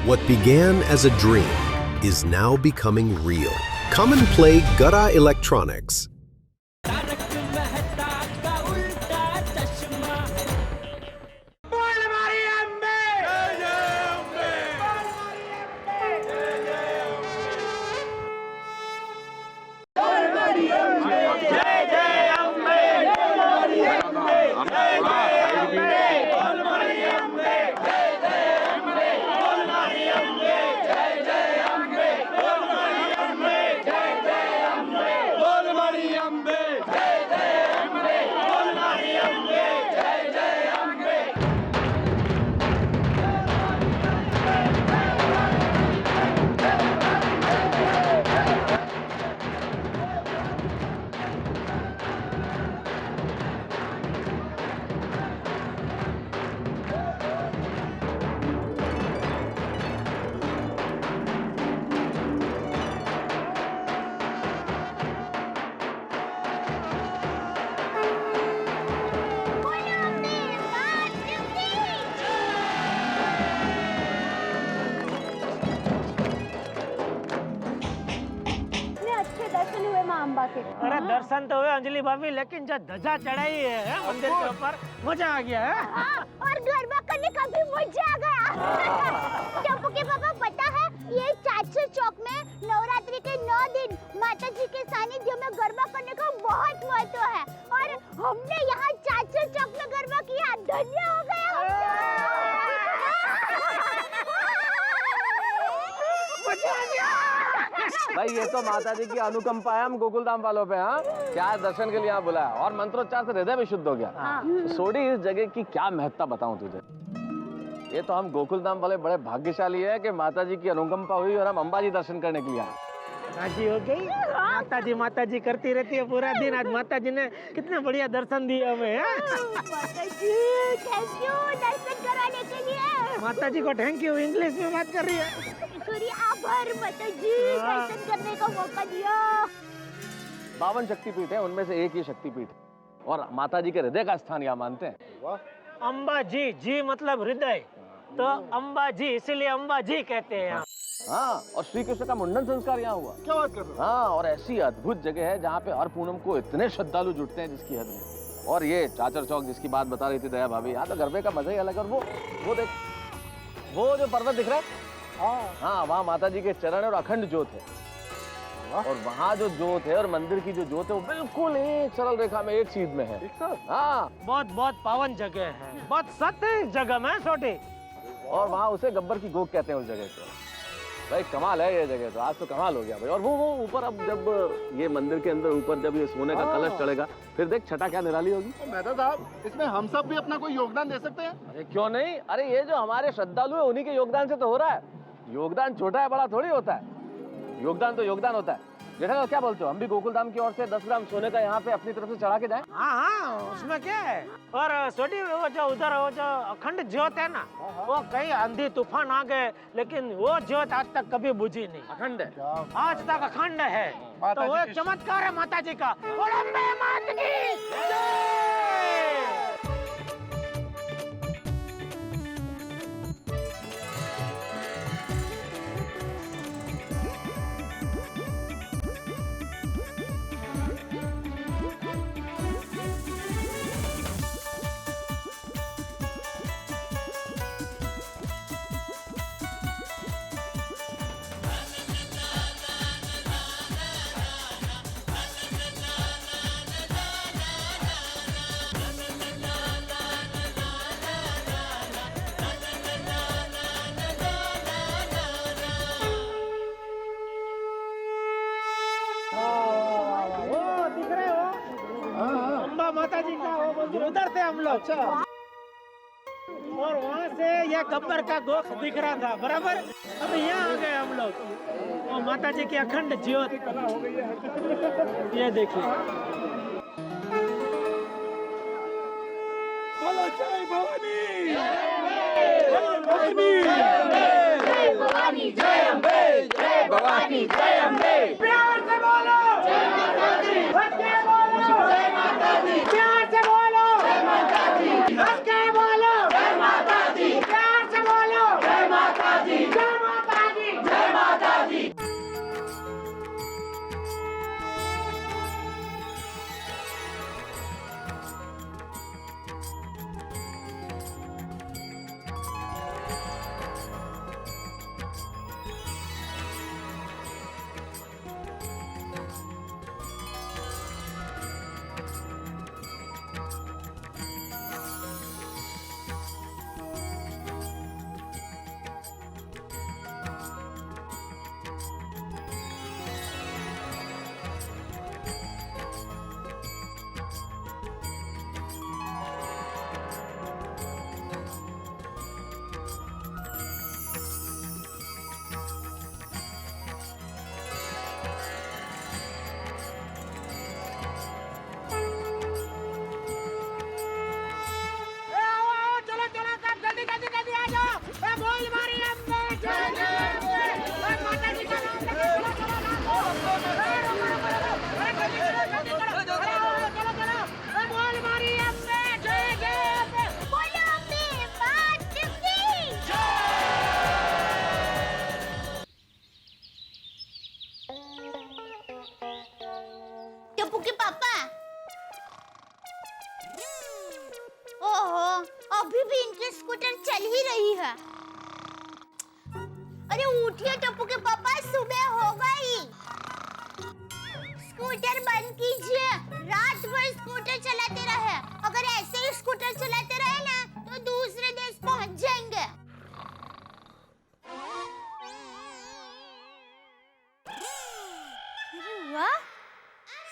What began as a dream is now becoming real. Come and play Gada Electronics. अरे दर्शन तो हुए अंजलि भाभी, लेकिन जो ध्वजा चढ़ाई है मंदिर के ऊपर, मजा आ गया है। और गरबा करने का भी मजा आ गया। टप्पू के पापा पता है, ये चाचर चौक में नवरात्रि के 9 दिन माता जी के सानिध्य में गरबा करने का बहुत महत्व है। और हमने यहाँ चाचर चौक में गरबा किया, धन्य हो गए भाई। ये तो माता जी की अनुकंपा है हम गोकुलधाम वालों पे। हाँ, क्या दर्शन के लिए यहाँ बुलाया और मंत्रोच्चार से हृदय भी शुद्ध हो गया। तो सोडी, इस जगह की क्या महत्ता बताऊं तुझे। ये तो हम गोकुलधाम वाले बड़े भाग्यशाली है कि माता जी की अनुकंपा हुई और हम अंबाजी दर्शन करने के लिए आए। राजी हो गई? माता जी करती रहती है पूरा दिन। आज माता जी ने कितना बढ़िया दर्शन दिए हमें। माता जी थैंक यू दर्शन कराने के लिए। माता जी को थैंक यू इंग्लिश में बात कर रही है। सूर्य आभार माता जी, दर्शन करने का मौका दिया। 52 शक्तिपीठ है, उनमें से एक ही शक्तिपीठ है और माता जी के हृदय का स्थान यहाँ मानते हैं। अम्बा जी, जी मतलब हृदय, तो अम्बा जी इसीलिए अम्बा जी कहते हैं यहाँ। हाँ, और श्री कृष्ण का मुंडन संस्कार यहाँ हुआ। क्या बात कर रहे हो? हाँ, और ऐसी अद्भुत जगह है जहाँ पे हर पूनम को इतने श्रद्धालु जुटते हैं जिसकी हद नहीं। और ये चाचर चौक जिसकी बात बता रही थी दया भाभी, यहाँ तो गरबे का मजा ही अलग। और वो देख, वो जो पर्वत दिख रहा है, हाँ, वहाँ माता जी के चरण और अखंड ज्योत है। और वहाँ जो ज्योत है और मंदिर की जो ज्योत है वो बिल्कुल एक सरल रेखा में एक सीध में है। हाँ, बहुत पावन जगह है, बहुत सत्य जगह में छोटी। और वहाँ उसे गब्बर की गोग कहते हैं उस जगह को। भाई कमाल है ये जगह, तो आज तो कमाल हो गया भाई। और वो ऊपर अब जब ये मंदिर के अंदर ऊपर जब ये सोने का कलश चढ़ेगा, फिर देख छटा क्या निराली होगी। मेहता साहब, इसमें हम सब भी अपना कोई योगदान दे सकते हैं? अरे क्यों नहीं, अरे ये जो हमारे श्रद्धालु है उन्हीं के योगदान से तो हो रहा है। योगदान छोटा है बड़ा थोड़ी होता है, योगदान तो योगदान होता है। जेठालाल क्या बोलते हो, हम भी गोकुलधाम की ओर से 10 ग्राम सोने का यहाँ पे अपनी तरफ से चढ़ा के जाएं? हाँ, उसमें क्या है। और छोटी वो जो उधर वो जो अखंड ज्योत है ना, वो कहीं आंधी तूफान आ गए लेकिन वो ज्योत आज तक कभी बुझी नहीं। अखंड है, आज तक अखंड है। तो वो एक चमत्कार है माता जी का। अम्बे माता की जय। माता जी का वो मंदिर उधर थे हम लोग। अच्छा। और वहाँ से ये गब्बर का गोख दिख रहा था, बराबर। अब यहाँ आ गए हम लोग। वो माता जी की अखंड ज्योत ये देखिए। बोलो जय भवानी, जय भवानी, जय भवानी, जय अम्बे, जय भवानी, जय अम्बे। प्यार से बोलो जय माता दी, हंस के बोलो जय माता दी, प्यार से बोलो जय माता दी, हंस के बोलो जय माता दी, प्यार से बोलो जय माता दी, जय टप्पू के पापा। ओहो, अभी भी इनकी स्कूटर चल ही रही है। अरे उठिए टप्पू के पापा, सुबह हो गई। स्कूटर बंद कीजिए, रात भर स्कूटर चलाते रहे। अगर ऐसे ही स्कूटर चलाते रहे ना तो दूसरे देश पहुंच जाएंगे। अरे वाह,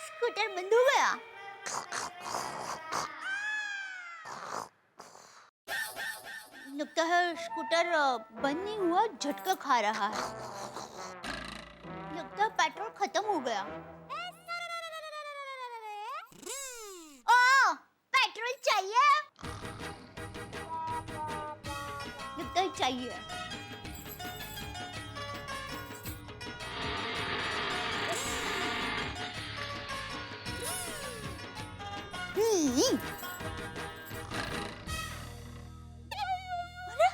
स्कूटर बंद हो गया। लगता है स्कूटर बंद नहीं हुआ, झटका खा रहा है। लगता है पेट्रोल खत्म हो गया। ओ, पेट्रोल चाहिए? लगता है चाहिए। अरे,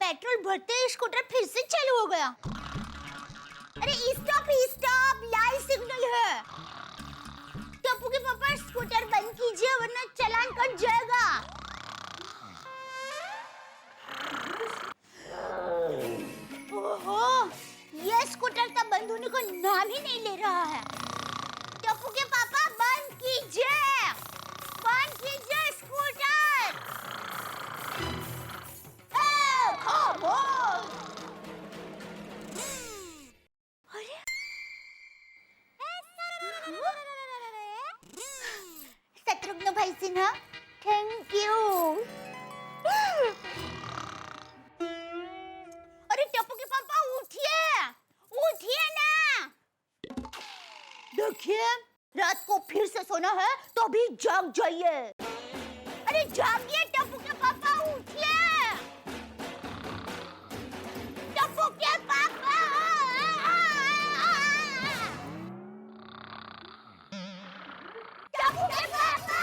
पेट्रोल भरते ही स्कूटर फिर से चालू हो गया। अरे स्टॉप, लाल सिग्नल है। टप्पू के पापा स्कूटर बंद कीजिए वरना चालान कट जाएगा। ओहो, ये स्कूटर तो बंद होने का नाम ही नहीं ले रहा है। टप्पू के पापा बंद कीजिए स्कूटर। खामोश। अरे शत्रुघ्न भाई सिन्हा, थैंक यू। अरे टप्पू के पापा उठिए ना। देखिए, रात को फिर से सोना है तो अभी जाग जाइए। अरे जागिए टप्पू के पापा, उठिए। टप्पू के पापा, टप्पू के पापा।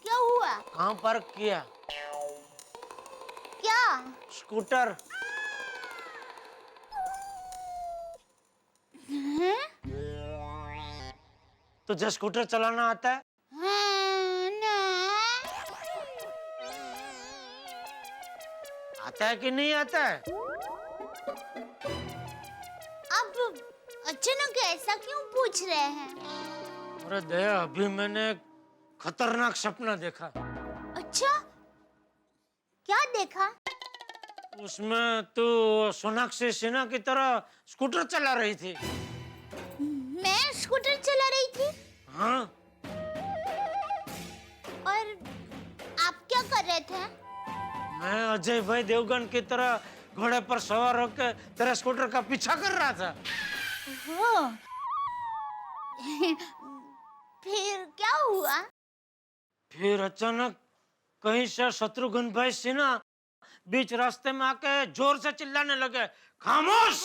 क्या हुआ? कहाँ पार्क किया? क्या? स्कूटर। तुझे स्कूटर चलाना आता है? हाँ, ना। आता है कि नहीं आता है? अब अचानक ऐसा क्यों पूछ रहे हैं? अरे दया, अभी मैंने एक खतरनाक सपना देखा। अच्छा, क्या देखा? उसमें तू सोनाक्षी सिन्हा की तरह स्कूटर चला रही थी। मैं स्कूटर चला रही थी हाँ, और आप क्या कर रहे थे? मैं अजय भाई देवगन की तरह घोड़े पर सवार होकर तेरे स्कूटर का पीछा कर रहा था। ओह। फिर क्या हुआ? फिर अचानक कहीं से शत्रुघ्न भाई सिन्हा बीच रास्ते में आके जोर से चिल्लाने लगे, खामोश।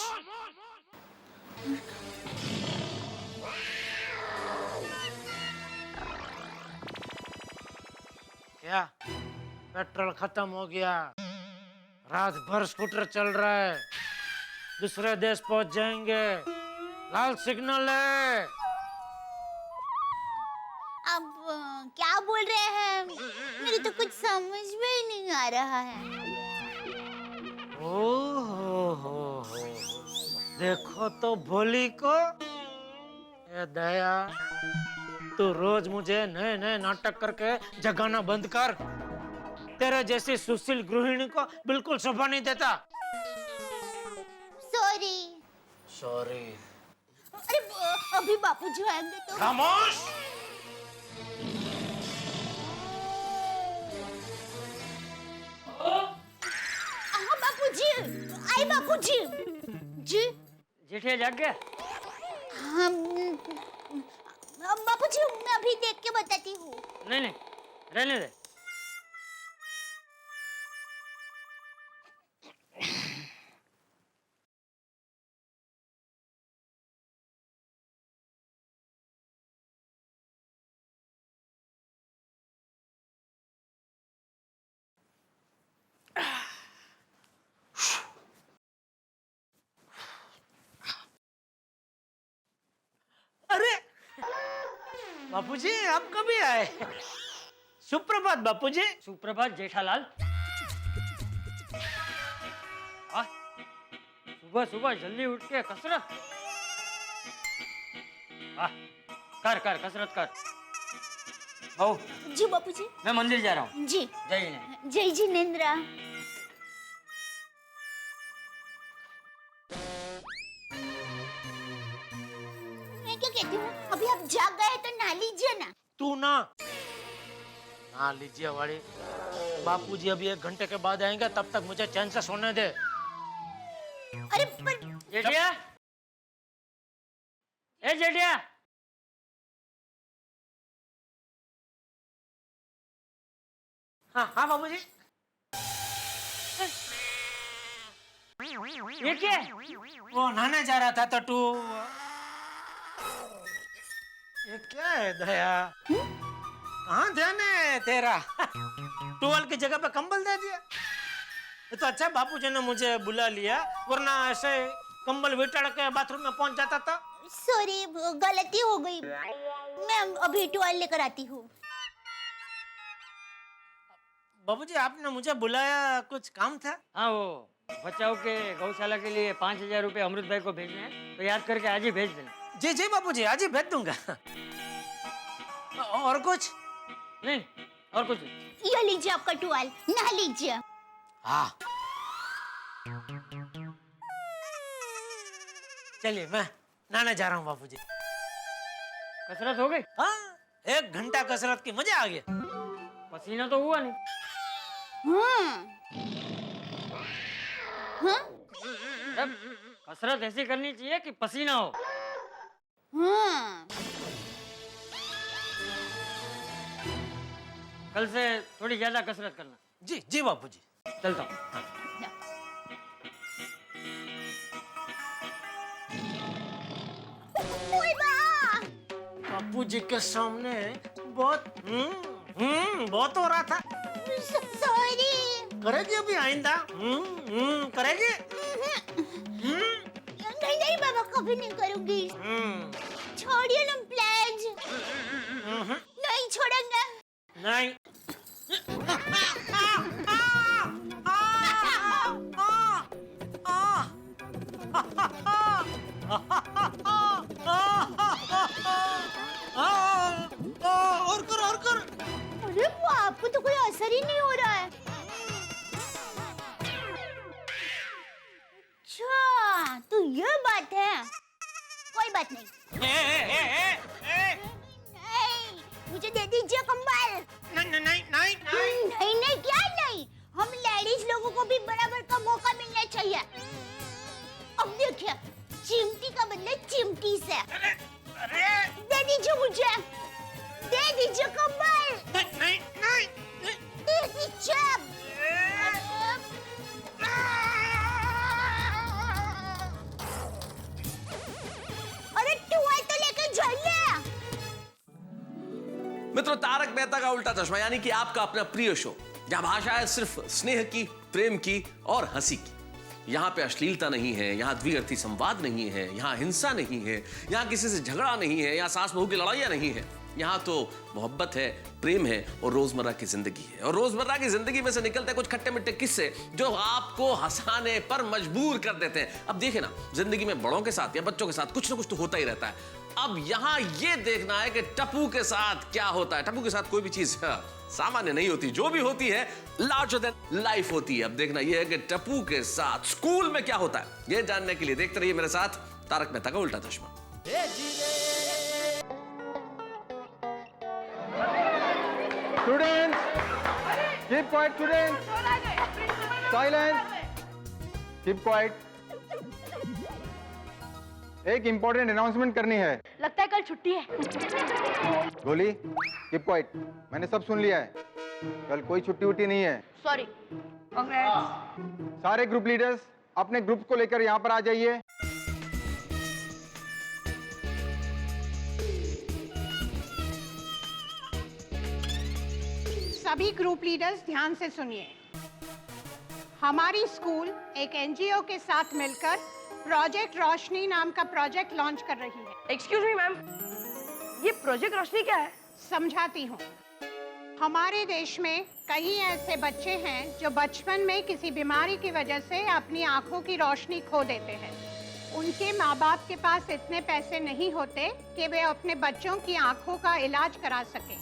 क्या पेट्रोल खत्म हो गया? रात भर स्कूटर चल रहा है, दूसरे देश पहुंच जाएंगे, लाल सिग्नल है। अब क्या बोल रहे हैं? मेरे तो कुछ समझ में ही नहीं आ रहा है। हो, देखो तो भोली को। ए दया, तू रोज मुझे नए नए नाटक करके जगाना बंद कर। तेरे जैसी सुशील गृहिणी को बिल्कुल शोभा नहीं देता। सॉरी। अरे अभी बापूजी आएंगे तो। खामोश। बापूजी, आई बापूजी। जी जेठिया जाग गया? हम बापूजी, मैं अभी देख के बताती हूँ। नहीं, रहने दे। बापूजी आप कभी आए? सुप्रभात बापूजी। सुप्रभात जेठालाल। सुबह सुबह जल्दी उठ के कसरत। कर कर कसरत कर। ओ जी बापूजी। मैं मंदिर जा रहा हूँ। जी। जय जिनेंद्र। जय जिनेंद्र। मैं क्या कहती हूँ, अभी आप जाग गए तो नहा लीजिए ना। तू ना लीजिए वाली। बापूजी अभी 1 घंटे के बाद आएंगे, तब तक मुझे चैन से सोने दे। अरे पर जेठिया, ए जेठिया। हाँ हाँ बाबूजी। ये क्या है? वो नहाने जा रहा था तो तू। ये क्या है दया? कहाँ ध्यान है तेरा? टूवल की जगह पे कंबल दे दिया। ये तो अच्छा बापूजी ने मुझे बुला लिया, वरना ऐसे कंबल विटाड़ के बाथरूम में पहुंच जाता था। सॉरी, गलती हो गई। मैं अभी टॉयल लेकर आती हूँ। बाबूजी आपने मुझे बुलाया, कुछ काम था? हाँ, वो बचाओ के गौशाला के लिए 5000 रुपए अमृत भाई को भेजने हैं, तो याद करके आज ही भेज देना। जी जी बाबूजी, आज ही भेज दूंगा। और कुछ नहीं, और कुछ नहीं। ये लीजिए आपका टॉयल, नहा लीजिए। हाँ चलिए, मैं नहाने जा रहा हूँ बाबूजी। कसरत हो गई? हाँ, 1 घंटा कसरत की, मजा आ गया। पसीना तो हुआ नहीं। अब कसरत ऐसी करनी चाहिए कि पसीना हो। कल से थोड़ी ज्यादा कसरत करना। जी जी बाबूजी। चलता हूँ। बापूजी के सामने बहुत हो रहा था। सॉरी। करेगी अभी आइंदा? करेगी? नहीं नहीं बाबा, कभी नहीं करूंगी। छोड़िए ना प्लीज। नहीं छोड़ेंगे। नहीं। और कर। अरे वो आपको तो कोई असर ही नहीं हो रहा है। अच्छा, तो ये बात है। कोई बात नहीं। नहीं, मुझे दे दीजिए कंबल। नहीं क्या नहीं, हम लेडीज लोगों को भी बराबर का मौका मिलना चाहिए। अब देखिए, चिमटी का बदले चिमटी से। दे दीजिए मुझे, दे दीजिए कंबल। नहीं। दे दीजिए। अरे टॉयल तो लेके जाइए। मित्रों, तारक मेहता का उल्टा चश्मा यानी कि आपका अपना प्रिय शो, जहां भाषा है सिर्फ स्नेह की, प्रेम की और हंसी की। यहाँ पे अश्लीलता नहीं है, यहाँ द्विअर्थी संवाद नहीं है, यहाँ हिंसा नहीं है, यहाँ किसी से झगड़ा नहीं है, यहाँ सास बहू की लड़ाइयाँ नहीं है। यहाँ तो मोहब्बत है, प्रेम है और रोजमर्रा की जिंदगी है। और रोजमर्रा की जिंदगी में से निकलते कुछ खट्टे मिट्टे किस्से जो आपको हंसाने पर मजबूर कर देते हैं। अब देखिए ना, जिंदगी में बड़ों के साथ या बच्चों के साथ कुछ ना कुछ तो होता ही रहता है। अब यहाँ ये देखना है कि टप्पू के साथ क्या होता है। टप्पू के साथ कोई भी चीज सामान्य नहीं होती, जो भी होती है लार्जर देन लाइफ होती है। अब देखना ये है कि टप्पू के साथ स्कूल में क्या होता है। ये जानने के लिए देखते रहिए मेरे साथ तारक मेहता का उल्टा चश्मा। Students, keep quiet, students. Silence. Keep quiet. एक इम्पोर्टेंट अनाउंसमेंट करनी है। लगता है कल छुट्टी है। गोली, keep quiet. मैंने सब सुन लिया है। कल कोई छुट्टी उट्टी नहीं है। सॉरी। सारे ग्रुप लीडर्स अपने ग्रुप को लेकर यहाँ पर आ जाइए। सभी ग्रुप लीडर्स ध्यान से सुनिए। हमारी स्कूल एक एनजीओ के साथ मिलकर प्रोजेक्ट रोशनी नाम का प्रोजेक्ट लॉन्च कर रही है। एक्सक्यूज मी मैम, ये प्रोजेक्ट रोशनी क्या है? समझाती हूँ। हमारे देश में कई ऐसे बच्चे हैं जो बचपन में किसी बीमारी की वजह से अपनी आंखों की रोशनी खो देते हैं। उनके माँ बाप के पास इतने पैसे नहीं होते कि वे अपने बच्चों की आंखों का इलाज करा सकें।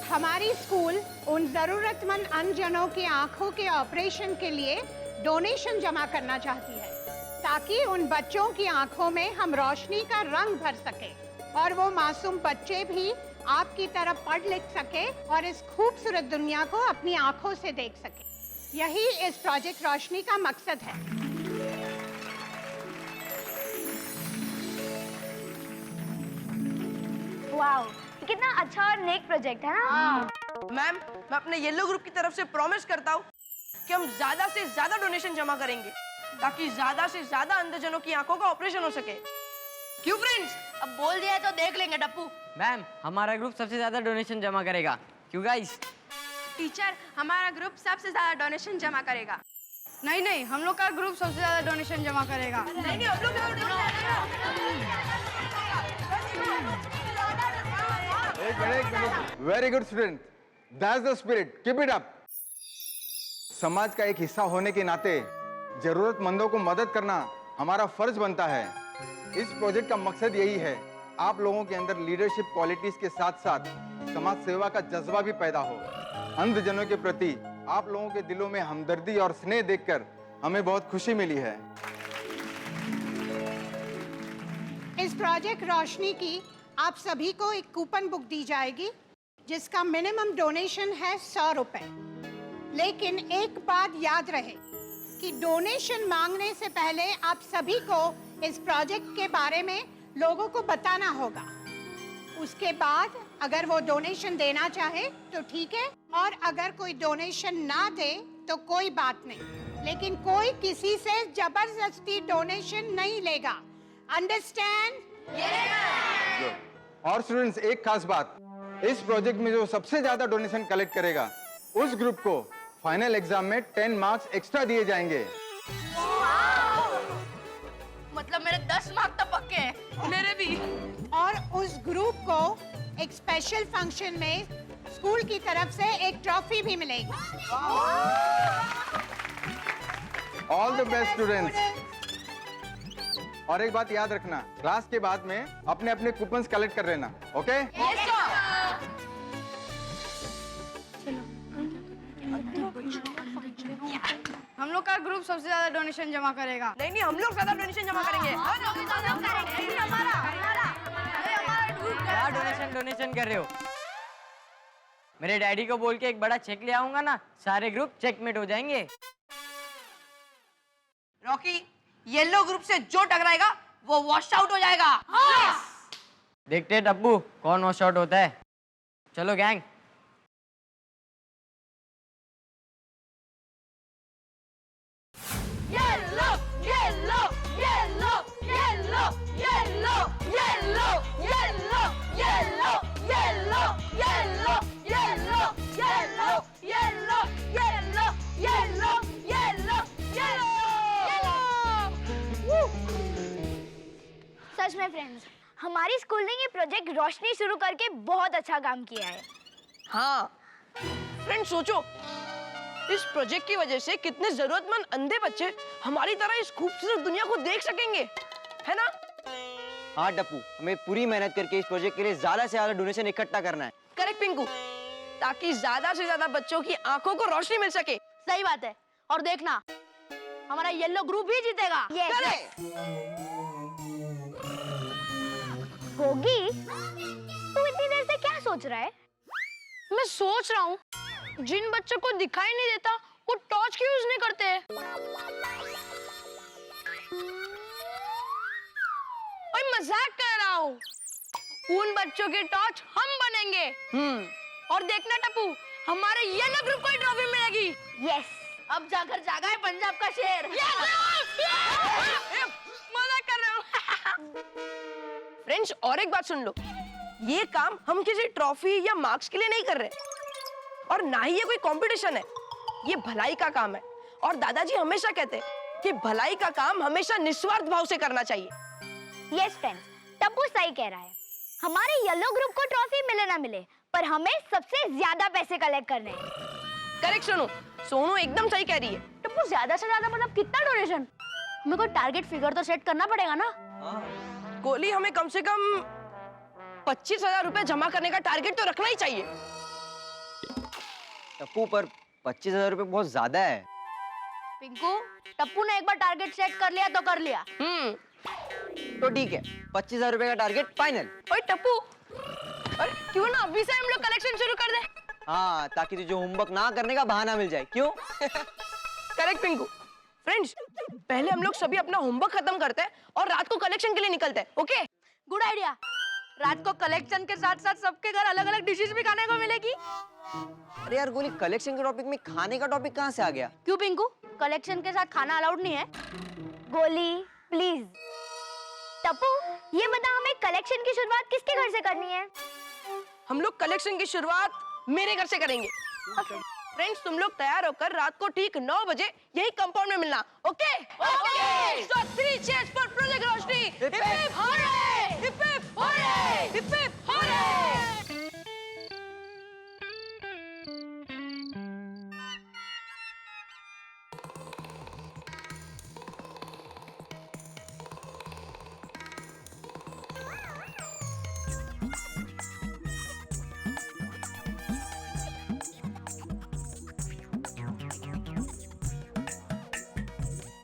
हमारी स्कूल उन ज़रूरतमंद अंधजनों की आंखों के ऑपरेशन के लिए डोनेशन जमा करना चाहती है, ताकि उन बच्चों की आंखों में हम रोशनी का रंग भर सकें और वो मासूम बच्चे भी आपकी तरह पढ़ लिख सके और इस खूबसूरत दुनिया को अपनी आंखों से देख सके। यही इस प्रोजेक्ट रोशनी का मकसद है। वाओ, ये कितना अच्छा और नेक प्रोजेक्ट है ना। मैम, मैं अपने येलो ग्रुप की तरफ से प्रॉमिस करता हूँ कि हम ज्यादा से ज्यादा डोनेशन जमा करेंगे ताकि ज्यादा से ज्यादा अंधजनों की आंखों का ऑपरेशन हो सके। क्यों फ्रेंड्स? अब बोल दिया तो देख लेंगे टप्पू। मैम, हमारा ग्रुप सबसे ज्यादा डोनेशन जमा करेगा। क्यों गाइस? टीचर, हमारा ग्रुप सबसे ज्यादा डोनेशन जमा करेगा। नहीं नहीं, हम लोग का ग्रुप सबसे ज्यादा डोनेशन जमा करेगा। नहीं नहीं, हम लोग very good student, that's the spirit, keep it up. समाज का एक हिस्सा होने के नाते जरूरतमंदों को मदद करना हमारा फर्ज बनता है। इस प्रोजेक्ट का मकसद यही है, आप लोगों के अंदर लीडरशिप क्वालिटीज के साथ साथ समाज सेवा का जज्बा भी पैदा हो। अंधजनों के प्रति आप लोगों के दिलों में हमदर्दी और स्नेह देखकर हमें बहुत खुशी मिली है। इस प्रोजेक्ट रोशनी की आप सभी को एक कूपन बुक दी जाएगी जिसका मिनिमम डोनेशन है 100 रुपए। लेकिन एक बात याद रहे कि डोनेशन मांगने से पहले आप सभी को इस प्रोजेक्ट के बारे में लोगों को बताना होगा। उसके बाद अगर वो डोनेशन देना चाहे तो ठीक है, और अगर कोई डोनेशन ना दे तो कोई बात नहीं, लेकिन कोई किसी से जबरदस्ती डोनेशन नहीं लेगा। अंडरस्टैंड? और स्टूडेंट्स, एक खास बात, इस प्रोजेक्ट में जो सबसे ज्यादा डोनेशन कलेक्ट करेगा उस ग्रुप को फाइनल एग्जाम में 10 मार्क्स एक्स्ट्रा दिए जाएंगे। मतलब मेरे 10 मार्क्स तो पक्के हैं। मेरे भी। और उस ग्रुप को एक स्पेशल फंक्शन में स्कूल की तरफ से एक ट्रॉफी भी मिलेगी। All the best students. और एक बात याद रखना, क्लास के बाद में अपने अपने कूपन्स कलेक्ट कर लेना, ओके? हम लोग का ग्रुप सबसे ज्यादा डोनेशन जमा करेगा। नहीं नहीं, हम लोग ज्यादा डोनेशन जमा करेंगे। क्या डोनेशन कर रहे हो? मेरे डैडी को बोल के एक बड़ा चेक ले आऊंगा ना, सारे ग्रुप चेकमेट हो जाएंगे। रॉकी, येलो ग्रुप से जो टकराएगा वो वॉश आउट हो जाएगा। देखते हैं टप्पू कौन वॉश आउट होता है। चलो gang. Yellow yellow yellow yellow yellow yellow yellow yellow yellow yellow yellow yellow yellow yellow yellow yellow yellow. सच में फ्रेंड्स, हमारी स्कूल ने ये प्रोजेक्ट रोशनी शुरू करके बहुत अच्छा काम किया है। हाँ फ्रेंड्स, सोचो इस प्रोजेक्ट की वजह से कितने जरूरतमंद अंधे बच्चे हमारी तरह इस खूबसूरत दुनिया को देख सकेंगे, है ना? हाँ टप्पू, हमें पूरी मेहनत करके इस प्रोजेक्ट के लिए ज्यादा से ज्यादा डोनेशन इकट्ठा करना है। करेक्ट पिंकू, ताकि ज्यादा से ज्यादा बच्चों की आंखों को रोशनी मिल सके। सही बात है। और देखना, हमारा येलो ग्रुप भी जीतेगा। होगी, तू इतनी देर से क्या सोच रहा है? मैं सोच रहा हूँ जिन बच्चों को दिखाई नहीं देता वो टॉर्च क्यों यूज नहीं करते हैं? ओए मजाक कर रहा हूँ। उन बच्चों के टॉर्च हम बनेंगे। और देखना टप्पू, हमारे येलो ग्रुप को ही ट्रॉफी मिलेगी। यस, अब जाकर जागा है पंजाब का शेर। मजाक कर रहा हूँ। फ्रेंड्स, और एक बात सुन लो, ये काम हम किसी ट्रॉफी या मार्क्स के लिए नहीं कर रहे और ना ही ये कोई कंपटीशन है। ये भलाई का काम है और दादाजी हमेशा कहते हैं कि भलाई का काम हमेशा निस्वार्थ भाव से करना चाहिए। यस फ्रेंड्स, टप्पू सही कह रहा है। हमारे येलो ग्रुप को ट्रॉफी मिले ना मिले, पर हमें सबसे ज्यादा पैसे कलेक्ट करने हैं। करेक्ट सोनू, सोनू एकदम सही कह रही है। टप्पू ज्यादा से ज्यादा मतलब कितना डोनेशन? हमें कोई टारगेट फिगर तो सेट करना पड़ेगा ना। गोली, हमें कम से कम 25,000 रुपए जमा करने का टारगेट तो रखना ही चाहिए। टप्पू पर 25,000 रुपए बहुत ज्यादा है। पिंकू, टप्पू ने एक बार टारगेट सेट कर लिया तो कर लिया। तो ठीक है, 25,000 रुपए का टारगेट फाइनल। ओए टप्पू, अरे क्यों ना अभी से हम लोग कलेक्शन शुरू कर दें? हाँ, ताकि तुझे होमवर्क ना करने का बहाना मिल जाए। क्यों? करेक्ट पिंकू। फ्रेंड्स, पहले हम लोग सभी अपना होमवर्क खत्म करते हैं और रात को कलेक्शन के लिए निकलते हैं। ओके? Good idea. रात को कलेक्शन के साथ साथ सबके घर अलग अलग डिशेस भी खाने को मिलेगी। अरे यार गोली, कलेक्शन के टॉपिक में खाने का टॉपिक कहाँ से आ गया? क्यों पिंकू, कलेक्शन के साथ खाना अलाउड नहीं है? गोली प्लीज। टप्पू, ये बता हमें कलेक्शन की शुरुआत किसके घर से करनी है? हम लोग कलेक्शन की शुरुआत मेरे घर से करेंगे। फ्रेंड्स, तुम लोग तैयार होकर रात को ठीक 9 बजे यही कंपाउंड में मिलना। Okay? Okay. So 3 cheers for project Roshni. Hip hip होरे! हिप हिप होरे! हिप हिप होरे!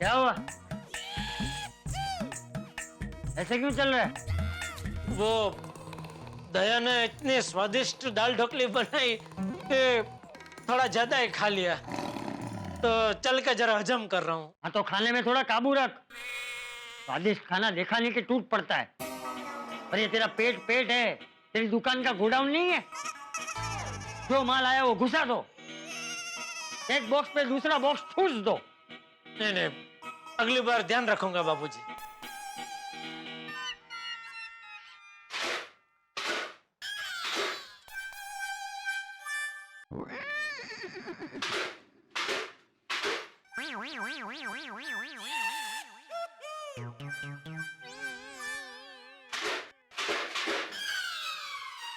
क्या हुआ? ऐसे क्यों चल रहा है? वो दया ने इतनी स्वादिष्ट दाल ढोकली बनाई कि थोड़ा ज्यादा ही खा लिया, तो चल के जरा हजम कर रहा हूँ। हाँ तो खाने में थोड़ा काबू रख। स्वादिष्ट खाना देखा नहीं कि टूट पड़ता है। और ये तेरा पेट पेट है, तेरी दुकान का गोडाउन नहीं है। जो माल आया वो घुसा दो, एक बॉक्स पे दूसरा बॉक्स ठूस दो। नहीं नहीं, अगली बार ध्यान रखूंगा बाबूजी।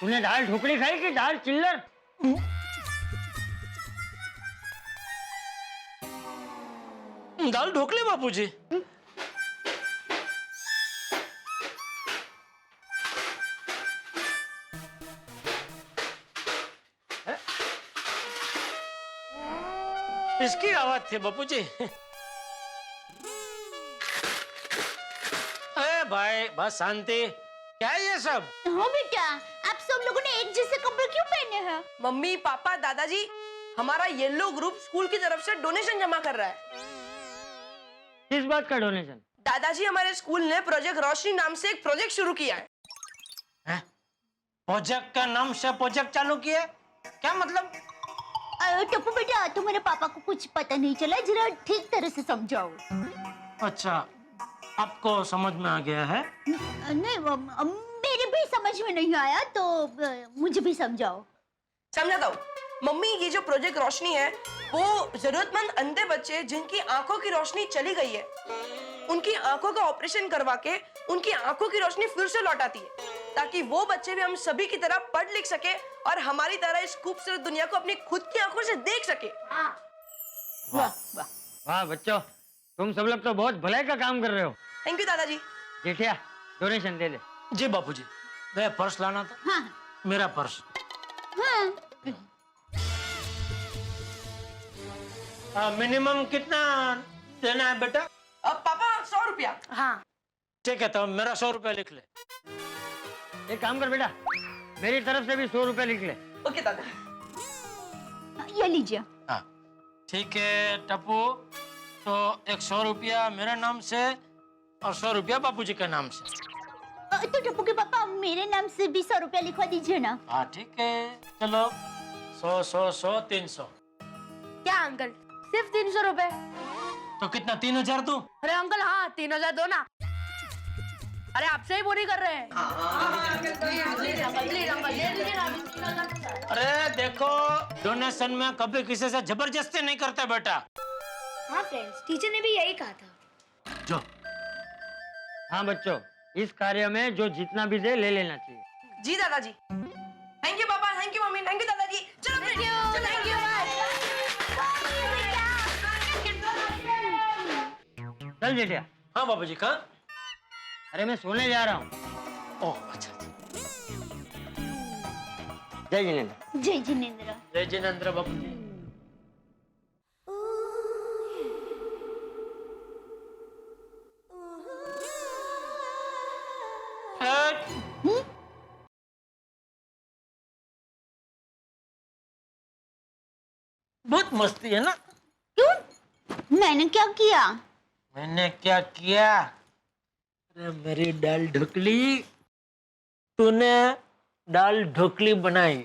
तूने दाल ढोकली खाई कि दाल चिल्लर? दाल ढोकली बाबूजी। इसकी आवाज थी बापूजी। अरे भाई बस शांति। क्या है ये सब? हाँ बेटा, आप सब लोगों ने एक जैसे कपड़े क्यों पहने हैं? मम्मी, पापा, दादाजी, हमारा येलो ग्रुप स्कूल की तरफ से डोनेशन जमा कर रहा है। किस बात का डोनेशन? दादाजी, हमारे स्कूल ने प्रोजेक्ट रोशनी नाम से एक प्रोजेक्ट शुरू किया है। प्रोजेक्ट का नाम से प्रोजेक्ट चालू किया? क्या मतलब? टप्पू बेटा, तुम्हारे पापा को कुछ पता नहीं चला, जरा ठीक तरह से समझाओ। अच्छा, आपको समझ में आ गया है? नहीं, मेरे भी समझ में नहीं आया, तो मुझे भी समझाओ। समझाता हूँ। मम्मी, ये जो प्रोजेक्ट रोशनी है वो जरूरतमंद अंधे बच्चे जिनकी आंखों की रोशनी चली गई है, उनकी आंखों का ऑपरेशन करवा के उनकी आंखों की रोशनी फिर से लौटाती है, ताकि वो बच्चे भी हम सभी की तरह पढ़ लिख सके और हमारी तरह इस खूबसूरत दुनिया को अपनी खुद की आंखों से देख सके। वाह वाह वाह बच्चों, तुम सब लोग तो बहुत भलाई का काम कर रहे हो। थैंक यू दादाजी। जेठिया, डोनेशन दे दे। जी बापूजी। मैं पर्स लाना था। हाँ। मेरा पर्स। हाँ। मिनिमम कितना देना है बेटा? पापा 100 रुपया। हाँ। ठीक है, तो मेरा 100 रुपया लिख ले। एक काम कर बेटा, मेरी तरफ से भी 100 रुपए लिख ले। ओके दादा। ये लीजिए। हाँ ठीक है टप्पू, तो 100 रुपया मेरे नाम से और 100 रुपया बापूजी के नाम से। तो टप्पू के पापा, मेरे नाम से भी 100 रुपया लिखवा दीजिए ना। हाँ ठीक है, चलो 100 100 100 300। क्या अंकल, सिर्फ 300 रुपए? तो कितना, 3000 दूं? अरे अंकल, हाँ 3000 दो ना। अरे आपसे ही बोरी कर रहे हैं। अरे देखो, डोनेशन में कभी किसी से जबरदस्ती नहीं करते बेटा। हाँ फ्रेंड्स, टीचर ने भी यही कहा था। जो हाँ बच्चों, इस कार्य में जो जितना भी दे ले लेना चाहिए। जी दादाजी। थैंक यू पापा, thank you mummy, thank you दादाजी। चलो थैंक यू, थैंक यू, चल जेठिया। हाँ बाबा जी, कहाँ? अरे मैं सोने जा रहा हूँ। ओह अच्छा। जय जिनेंद्र। जय जिनेंद्र। जय जिनेंद्र बाबू जी। बहुत मस्ती है ना? क्यों? मैंने क्या किया? मैंने क्या किया? अरे मेरी दाल ढोकली, तूने दाल ढोकली बनाई।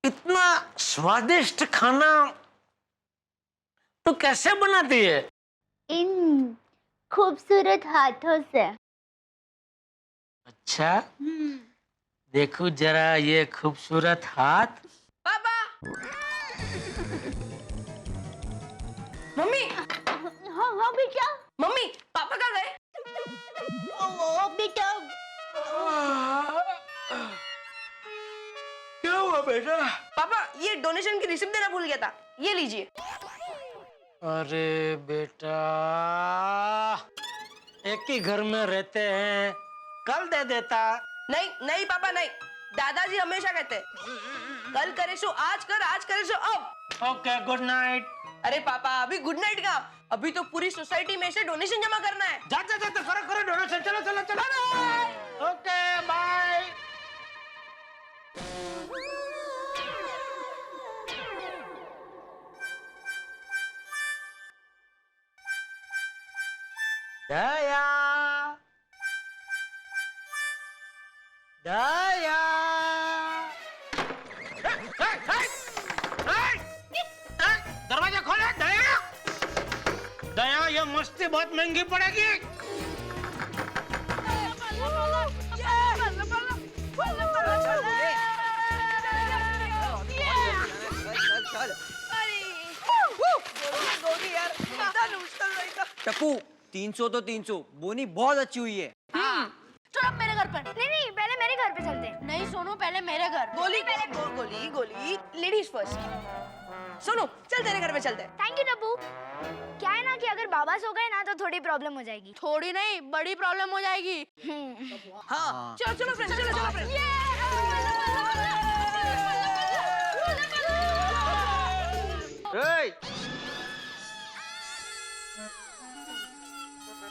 इतना स्वादिष्ट खाना तो कैसे बनाती है? इन खूबसूरत हाथों से। अच्छा, देखो जरा ये खूबसूरत हाथ। पापा। मम्मी। हाँ हाँ बेटा। मम्मी, पापा कहाँ गए? ओ बेटा। क्या हुआ बेटा? पापा, ये डोनेशन की रिसिप्ट देना भूल गया था, ये लीजिए। अरे बेटा, एक ही घर में रहते हैं, कल दे देता। नहीं नहीं पापा नहीं, दादाजी हमेशा कहते हैं कल करे सो आज कर, आज करे सो अब। Okay, good night. अरे पापा, अभी गुड नाइट का, अभी तो पूरी सोसाइटी में से डोनेशन जमा करना है। जाते जाते करो करो डोनेशन। चलो चलो चलो। Okay bye. दया, दया। दरवाजा खोले। दया, दया, ये मस्ती बहुत महंगी पड़ेगी। टप्पू 300 तो 300, बोनी बहुत अच्छी हुई है। चलो अब मेरे घर पर। नहीं नहीं, पहले मेरे घर पे चलते हैं। नहीं सोनू, पहले मेरे घर। गोली गोली गोली, लेडीज फर्स्ट। सुनो, चल तेरे घर पे चलते हैं। Thank you Tappu. क्या है ना कि अगर बाबा सो गए ना तो थोड़ी प्रॉब्लम हो जाएगी। थोड़ी नहीं, बड़ी प्रॉब्लम हो जाएगी। हाँ, चलो चलो फ्रेंड्स, चलो चलो फ्रेंड्स।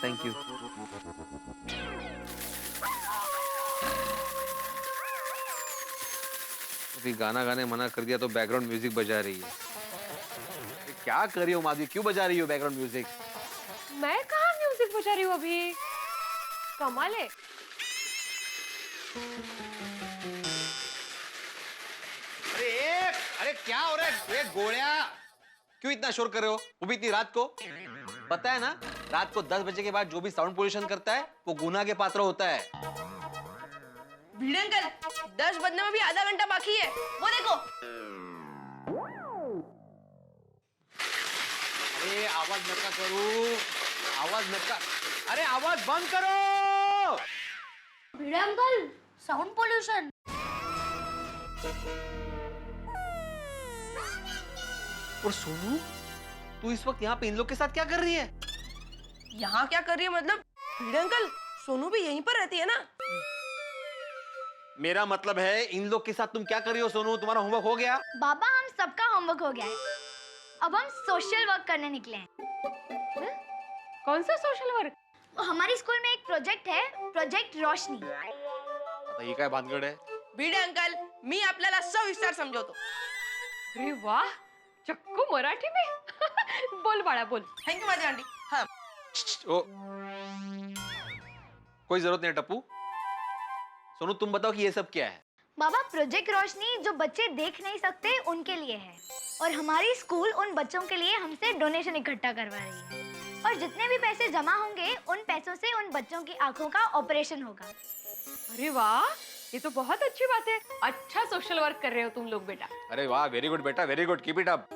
Thank you. अभी गाना गाने मना कर दिया तो बैकग्राउंड म्यूजिक बजा रही है। ये क्या कर रही हो माधवी, क्यों बजा रही हो बैकग्राउंड म्यूजिक? मैं कहाँ म्यूजिक बजा रही हूँ अभी? कमाल है। अरे क्या हो रहा है? ये गोलियां क्यों इतना शोर कर रहे हो, वो भी इतनी रात को? पता है ना, रात को 10 बजे के बाद जो भी साउंड पोल्यूशन करता है वो गुनाह के पात्र होता है। भीड़ अंकल, 10 बजने में भी आधा घंटा बाकी है, वो देखो। अरे आवाज मत करो, आवाज मत कर। अरे आवाज बंद करो। भिड़े अंकल, साउंड पोल्यूशन। और सोनू, तू इस वक्त यहाँ पे इन लोग के साथ क्या कर रही है? यहाँ क्या कर रही है मतलब? भीड़ अंकल, सोनू भी यहीं पर रहती है ना? मेरा मतलब है इन लोग के साथ तुम क्या कर रही हो? सोनू, तुम्हारा होमवर्क हो गया? बाबा, हम सबका होमवर्क हो गया है। अब हम सोशल वर्क करने निकले हैं। कौन सा सोशल वर्क? हमारी स्कूल में एक प्रोजेक्ट है, प्रोजेक्ट रोशनी। आता ये काय भानगड है? भिडे अंकल, मी आपल्याला सविस्तर समजवतो। अरे वाह, चक्कू मराठी में। बोल बाळा बोल। थैंक यू माझी आंटी। हाँ, ओ, कोई जरूरत नहीं है टप्पू। सोनू, तुम बताओ कि ये सब क्या है? बाबा, प्रोजेक्ट रोशनी जो बच्चे देख नहीं सकते उनके लिए है, और हमारी स्कूल उन बच्चों के लिए हमसे डोनेशन इकट्ठा करवा रही है, और जितने भी पैसे जमा होंगे उन पैसों से उन बच्चों की आंखों का ऑपरेशन होगा। अरे वाह, ये तो बहुत अच्छी बात है। अच्छा सोशल वर्क कर रहे हो तुम लोग बेटा। अरे वाह, वेरी गुड बेटा, very good, keep it up.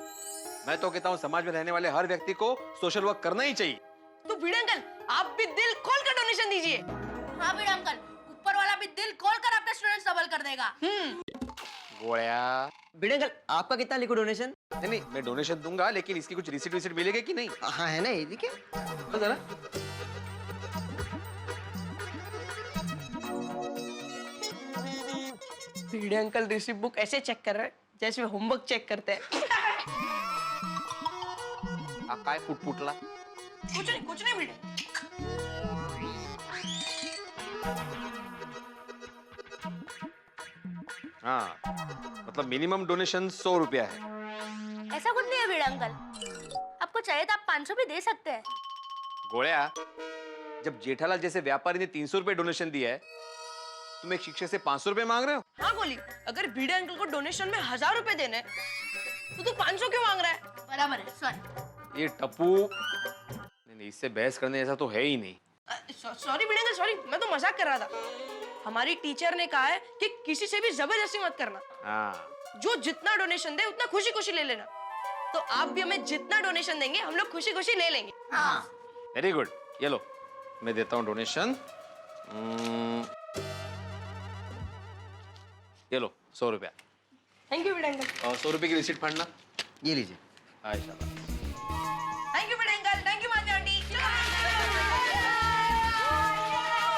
मैं तो कहता हूँ समाज में रहने वाले हर व्यक्ति को सोशल वर्क करना ही चाहिए। तो भिडे अंकल, आप भी दिल खोल कर डोनेशन दीजिए। हाँ भिड़े अंकल, ऊपर वाला भी दिल खोलकर अपने स्टूडेंट्स डबल कर देगा। गोया भिड़े अंकल आपका कितना लिखो डोनेशन? नहीं नहीं, मैं डोनेशन दूंगा, लेकिन इसकी कुछ रिसीट विसिट मिलेगी कि नहीं? हाँ है ना, ये देखिए। तो जरा भिड़े अंकल रिसिप्ट बुक ऐसे चेक कर रहे हैं जैसे होमवर्क चेक करते हैं। काय फुटफुटला? कुछ नहीं भिड़े। हाँ, मतलब मिनिमम डोनेशन 100 रुपया है। ऐसा कुछ नहीं है भिड़े अंकल, आपको चाहिए तो आप 500 भी दे सकते हैं। गोया, जब जेठालाल जैसे व्यापारी ने 300 रुपए डोनेशन दिया है, तुम एक शिक्षक से 500 रुपए मांग रहे हो? हाँ गोली, अगर भिड़े अंकल को डोनेशन में 1000 रुपए देने हैं, तो तू 500 क्यों मांग रहा है? बराबर है, सॉरी। ये टप्पू, नहीं, इससे बहस करने जैसा तो है ही नहीं। सॉरी भिड़े अंकल, सॉरी, मैं तो मजाक कर रहा था। हमारी टीचर ने कहा है कि किसी से भी जबरदस्ती मत करना। हाँ। जो जितना डोनेशन दे उतना खुशी खुशी ले लेना। तो आप भी हमें जितना डोनेशन देंगे हम लोग खुशी खुशी ले लेंगे। हाँ। वेरी गुड, ये लो, मैं देता हूँ डोनेशन। ये लो 100 रुपया। Thank you Bhide uncle. 100 रुपए की रिसीट फाड़ना। ये लीजिए। हाँ, शाबाश। Thank you Bhide uncle, thank you Madhavi aunty.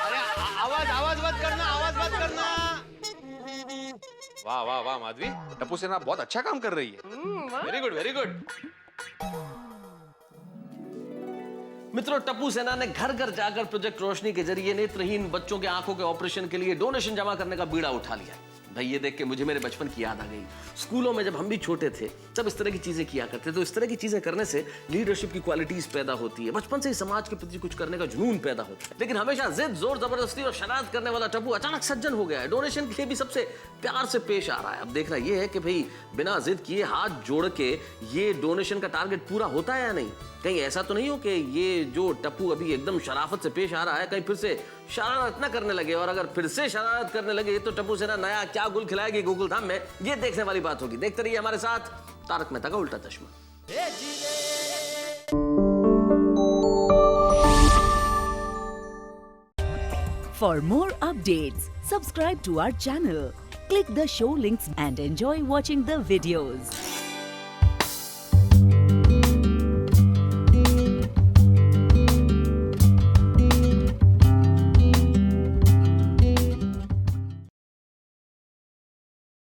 अरे आवाज मत करना, आवाज मत करना। वाह वाह वाह माधवी, टप्पू सेना बहुत अच्छा काम कर रही है। Very good, very good. मित्रों, टप्पू सेना ने घर घर जाकर प्रोजेक्ट रोशनी के जरिए नेत्रहीन बच्चों के आंखों के ऑपरेशन के लिए डोनेशन जमा करने का बीड़ा उठा लिया। भाई ये देख के मुझे मेरे बचपन की याद आ गई। स्कूलों में जब हम भी छोटे थे तब इस तरह की चीजें किया करते, तो इस तरह की चीजें करने से लीडरशिप की क्वालिटीज पैदा होती है, बचपन से ही समाज के प्रति कुछ करने का जुनून पैदा होता है। लेकिन हमेशा जिद, जोर जबरदस्ती और शरारत करने वाला टप्पू अचानक सज्जन हो गया है। डोनेशन के लिए भी सबसे प्यार से पेश आ रहा है। अब देखना यह है कि भाई बिना जिद किए हाथ जोड़ के ये डोनेशन का टारगेट पूरा होता है या नहीं। कहीं ऐसा तो नहीं हो कि ये जो टप्पू अभी एकदम शराफत से पेश आ रहा है कहीं फिर से शरारत न करने लगे, और अगर फिर से शरारत करने लगे तो टप्पू सेना नया क्या गुल खिलाएगी गोकुल धाम में, ये देखने वाली बात होगी। देखते रहिए हमारे साथ तारक मेहता का उल्टा चश्मा। For more updates, subscribe to our channel, click the show links and enjoy watching the videos.